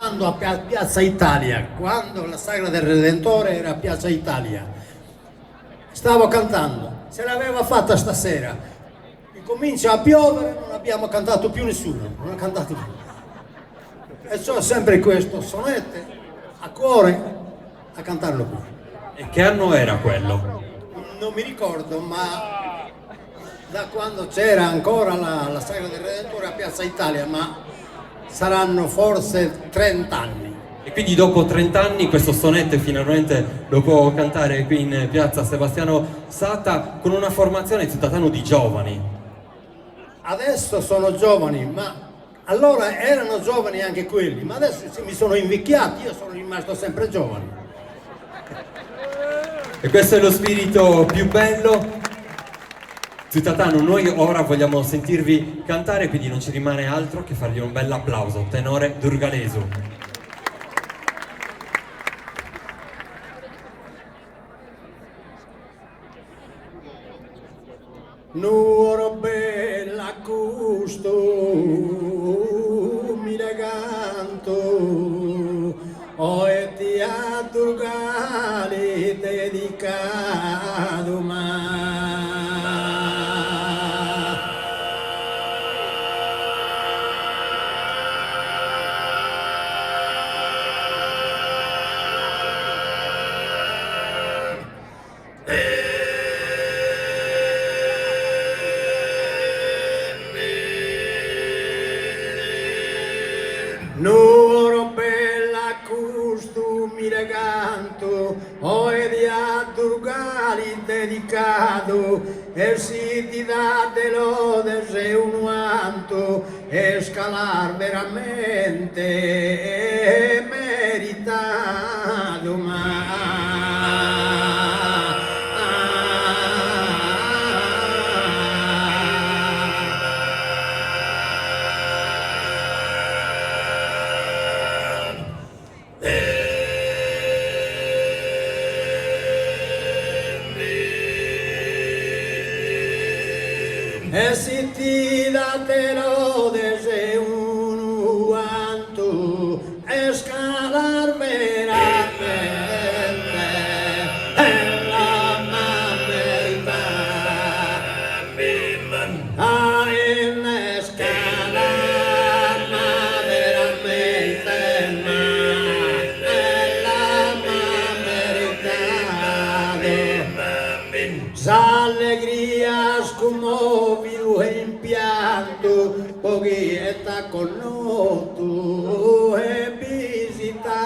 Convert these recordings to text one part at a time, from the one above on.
cantando a Piazza Italia, quando la Sagra del Redentore era a Piazza Italia. Stavo cantando, se l'aveva fatta stasera. E comincia a piovere, non abbiamo cantato più nessuno, non ha cantato più. E so sempre questo sonette a cuore a cantarlo qui. E che anno era quello? Non mi ricordo, ma da quando c'era ancora la Sagra del Redentore a Piazza Italia, ma saranno forse 30 anni. E quindi dopo 30 anni questo sonetto finalmente lo può cantare qui in piazza Sebastiano Sata con una formazione cittadino di giovani. Adesso sono giovani, ma allora erano giovani anche quelli, ma adesso mi sono invecchiati, io sono rimasto sempre giovane. E questo è lo spirito più bello. Cittadino, noi ora vogliamo sentirvi cantare, quindi non ci rimane altro che fargli un bel applauso. Tenore Durgalesu. Nuoro bella custo mi reganto o e ti a Durgali dedicato Nuoro bella costumi reganto, o e di a Durgali dedicato, e si ti dà de lode se un vanto, e scalar veramente è meritato e si ti dà te lode se un vanto, e scalar veramente è la verità. Ah, e scalar veramente è la verità. S'allegria commovido e impianto, pochietta con noto e visitato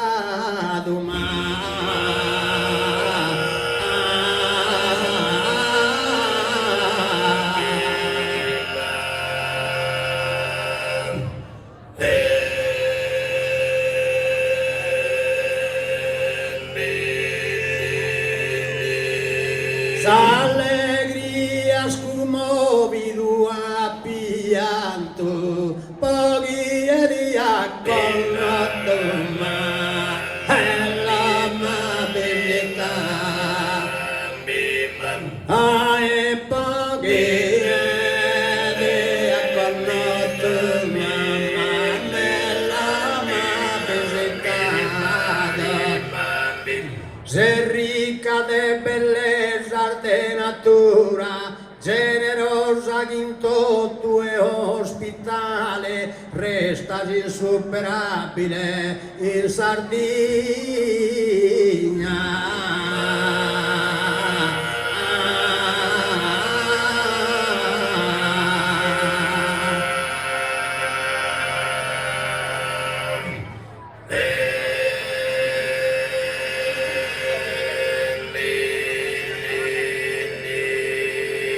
s'allegria scumovido a pianto, pochi e di accolto ma è l'amabilità. Ah, e pochi e di accolto ma è l'amabilità. Se ricca de bellezza de natura, generosa in tutto e ospitale, resta insuperabile in Sardegna.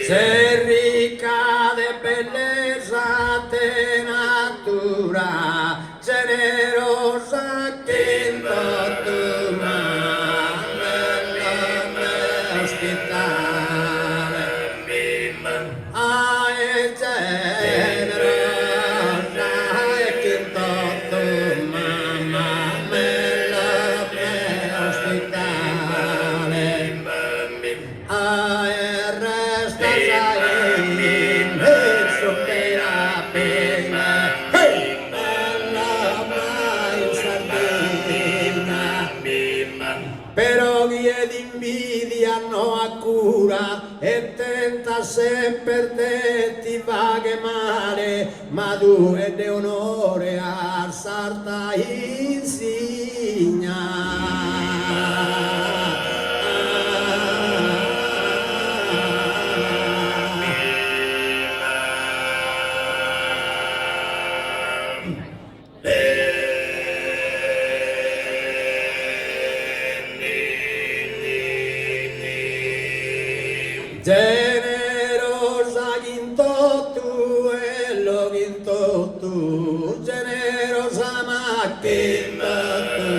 Se ricca de bellezza de natura, generosa che in tutto ospitale. Ah, e generosa che in tutto ospitale. Ah, e resta d'invidia non ha cura e tenta sempre te ti va che male, ma tu è di onore a sarta insegna. Generosa quinto tu e lo quinto tu, generosa ma quinto tu,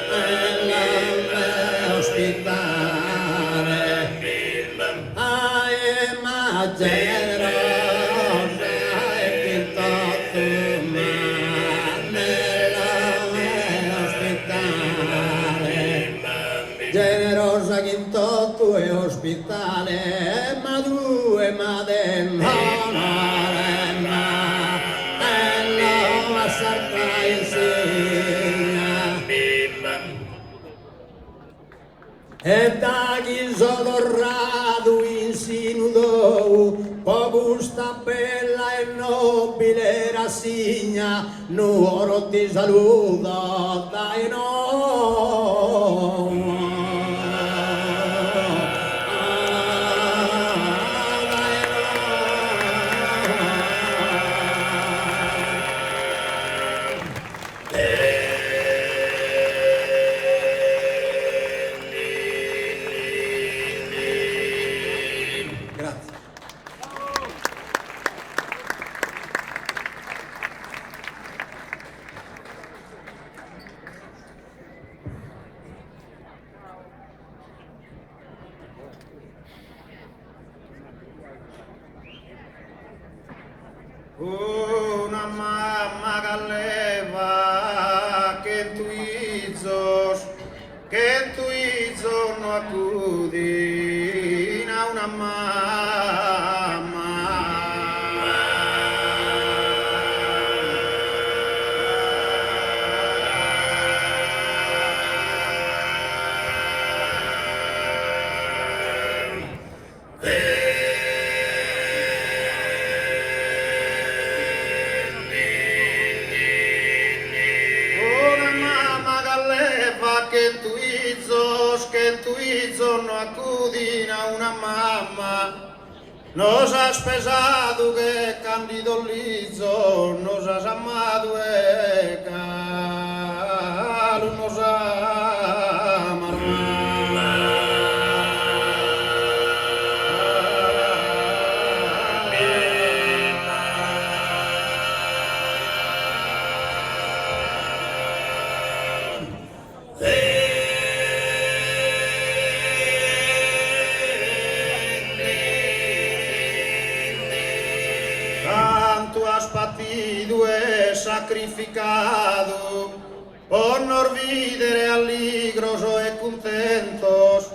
e la ospitare, ma generosa e quinto tu, ma nella ospitare. Generosa quinto tu e ospitale, ma tu e madem onore, ma e non la sarta insegna. E da chi sodorrato insinudou, po gusta bella e nobile rassigna, nuoro ti saluto dai no. Grazie. Una mamma che leva che tu izos no accudina una mamma. Che tu izos no accudina una mamma. Nos has pesado que candido lizo, nos has amado e calo nos amar. Has patido e sacrificado por nos videre aligros e contentos,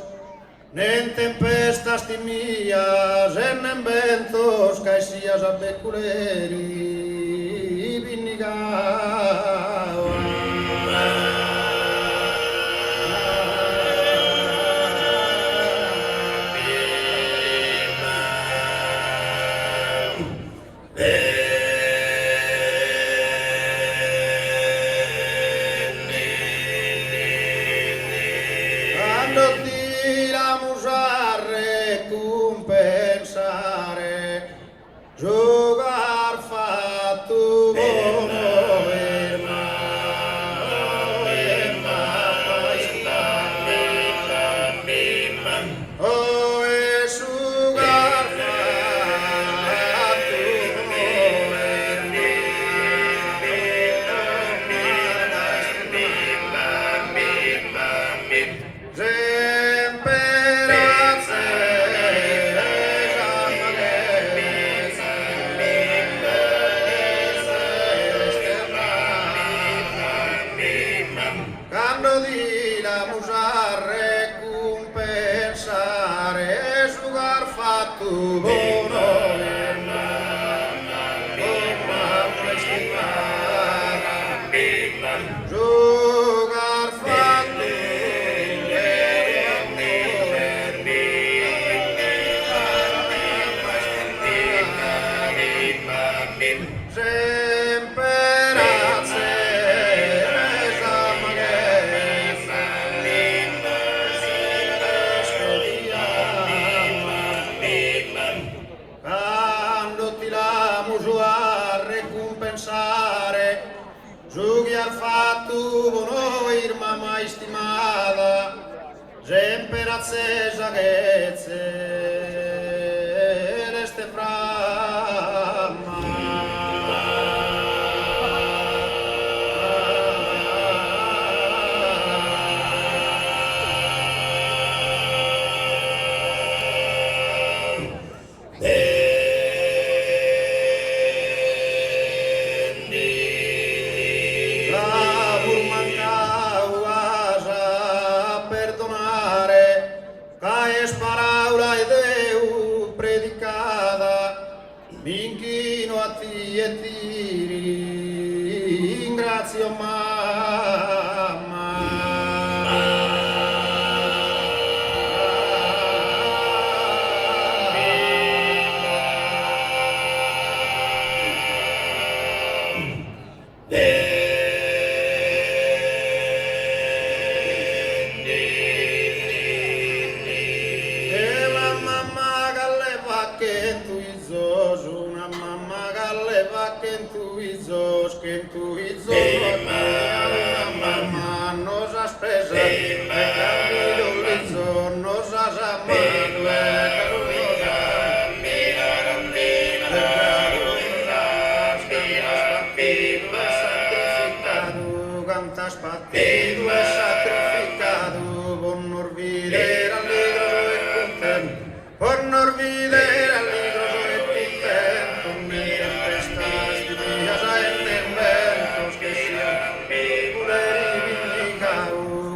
nen tempestas timías e nen ventos caixías a peculeri vinigao. Jogar fatto buono oh e sugar fatto quando di la musa recompensare sugar fatto buono sugar fatto mi ha fatto buono irma mai stimata, sempre accesa che celeste mi inchino a ti e ti ringrazio mamma. Que tu hizo mamá nos has pesado, nos has amado, cantas partido es sacrificado, por no olvidar alegro y contento, por no olvidar alegro y contento, mi tempestad y días hay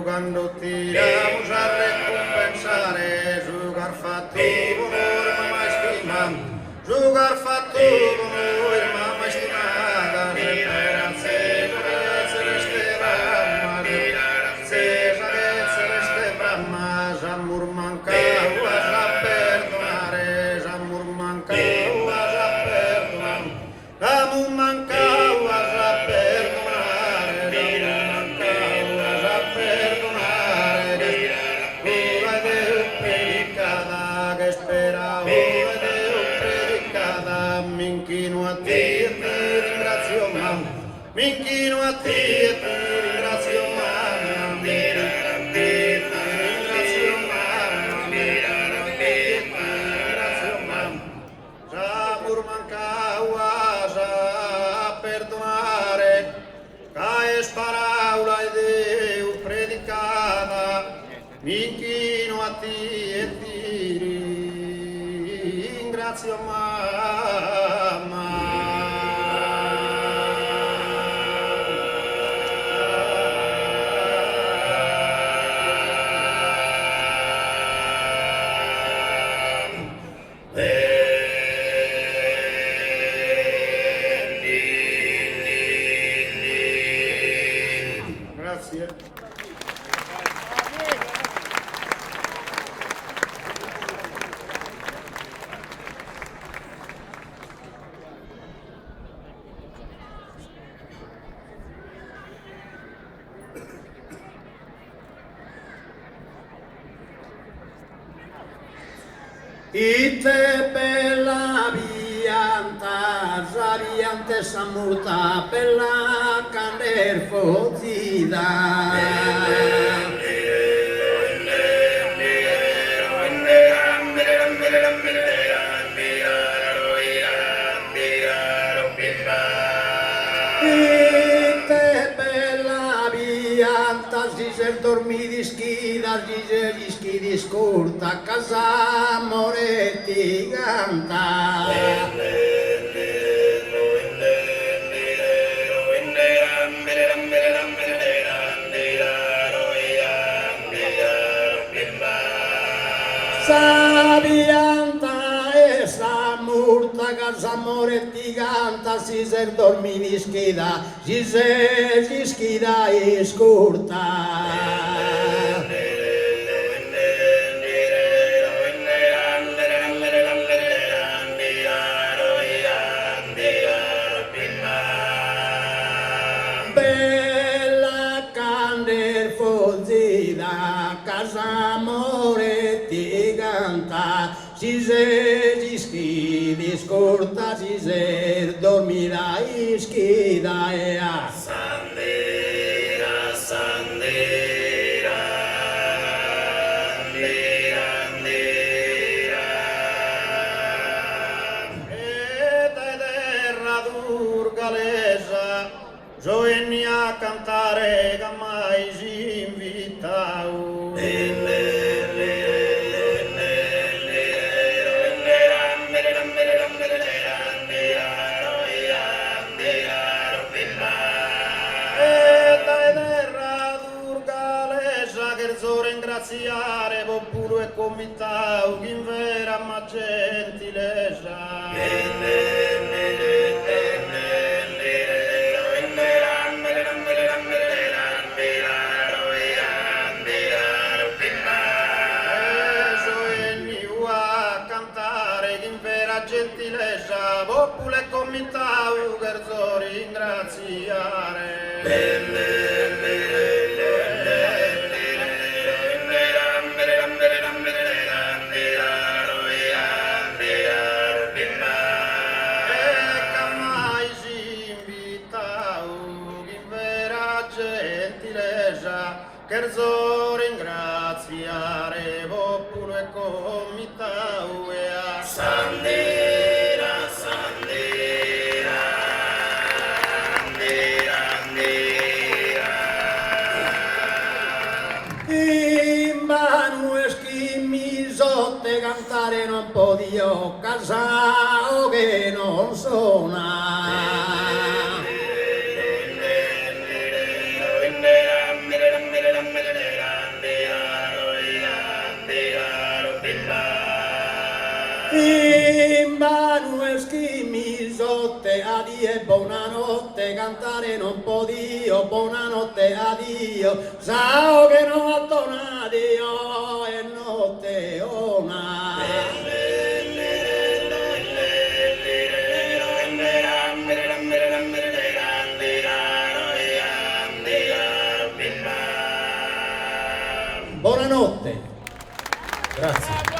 quando tiramos a recompensare, jugar fatto buono ma mai stimato, jugar fatto buono ma mai stimata, speranze celeste brama, celeste brama, amor mancao a perdonare, amor mancao a perdonare, amor mancao a perdonare, mi inchino a ti e ti ringrazio mamma, mi inchino a ti e ti ringrazio mamma, mi ringrazio mamma, mi ringrazio mamma. Sabur mancau a perdonare, caes paraula e Deu predicada, mi inchino a ti e ti ringrazio mamma. Grazie. Ite bella vianta, zariante samurta, bella cander fozida. Zizer dormi di schida, zizer gli schidi scurta, casa moretti canta. Sabianta e sa murta, casa moretti canta, zizer dormi di schida, zizer gli schida e scurta. Bella cander fozida, casa moretti canta, zizer gli schidi scurta, zizer dormirai schida e a. cantare che mai si invitau. Ringraziare popolo e comitau chi in vera ma gentilesa a cantare chi in vera gentilesa popolo e comitau che so ringraziare che so ringraziare popolo e comitau e a Sandera, Sandera, Sandera, Sandera. In mano e schimmi sotte cantare non podio casao che non suona. In mano e schimmi sotte addio buonanotte cantare non podio buonanotte addio sao che non ha donato e notte ona buonanotte grazie.